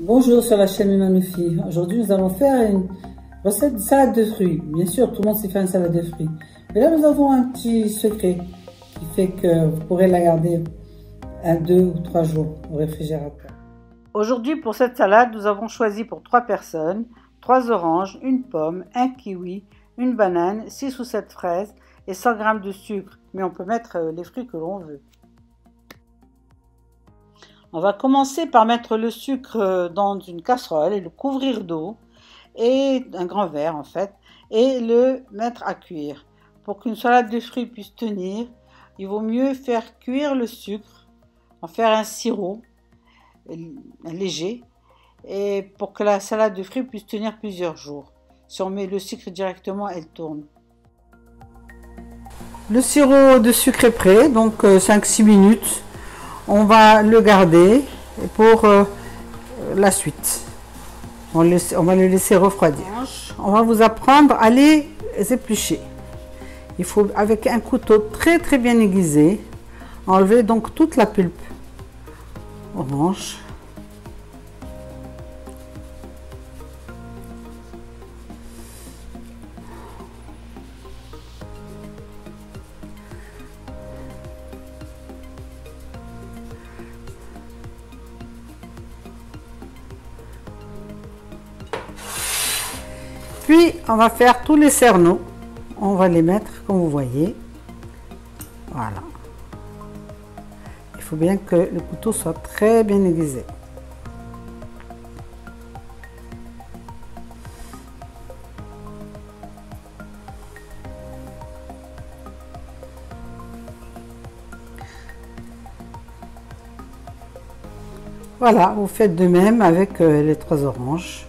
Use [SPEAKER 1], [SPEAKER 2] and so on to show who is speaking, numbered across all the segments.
[SPEAKER 1] Bonjour sur la chaîne Manoufi. Aujourd'hui, nous allons faire une recette de salade de fruits. Bien sûr, tout le monde sait faire une salade de fruits. Mais là, nous avons un petit secret qui fait que vous pourrez la garder 1, 2 ou 3 jours au réfrigérateur. Aujourd'hui, pour cette salade, nous avons choisi pour 3 personnes 3 oranges, une pomme, un kiwi, une banane, 6 ou 7 fraises et 100 g de sucre. Mais on peut mettre les fruits que l'on veut. On va commencer par mettre le sucre dans une casserole et le couvrir d'eau et un grand verre en fait et le mettre à cuire. Pour qu'une salade de fruits puisse tenir, il vaut mieux faire cuire le sucre, en faire un sirop léger et pour que la salade de fruits puisse tenir plusieurs jours. Si on met le sucre directement, elle tourne. Le sirop de sucre est prêt, donc 5-6 minutes. On va le garder pour la suite. On va le laisser refroidir. On va vous apprendre à les éplucher. Il faut, avec un couteau très bien aiguisé, enlever donc toute la pulpe orange. Puis on va faire tous les cerneaux, on va les mettre comme vous voyez, voilà. Il faut bien que le couteau soit très bien aiguisé. Voilà, vous faites de même avec les 3 oranges.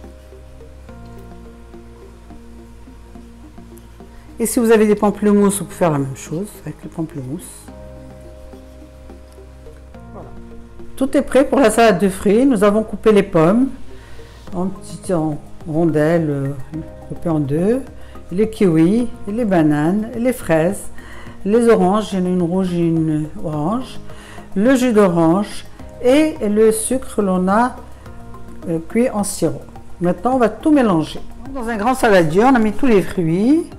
[SPEAKER 1] Et si vous avez des pamplemousses, vous pouvez faire la même chose avec les pamplemousses. Voilà. Tout est prêt pour la salade de fruits. Nous avons coupé les pommes en rondelles, coupées en 2, les kiwis, les bananes, les fraises, les oranges, il y en a une rouge et une orange, le jus d'orange et le sucre que l'on a cuit en sirop. Maintenant, on va tout mélanger. Dans un grand saladier, on a mis tous les fruits.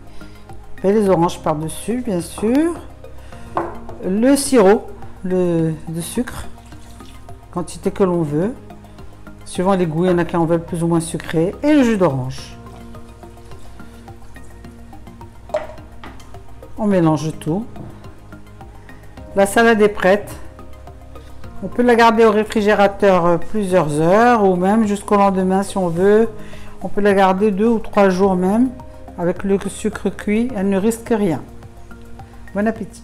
[SPEAKER 1] Et les oranges par-dessus, bien sûr. Le sirop de sucre, quantité que l'on veut. Suivant les goûts, il y en a qui en veulent plus ou moins sucré. Et le jus d'orange. On mélange tout. La salade est prête. On peut la garder au réfrigérateur plusieurs heures ou même jusqu'au lendemain si on veut. On peut la garder 2 ou 3 jours même. Avec le sucre cuit, elle ne risque rien. Bon appétit!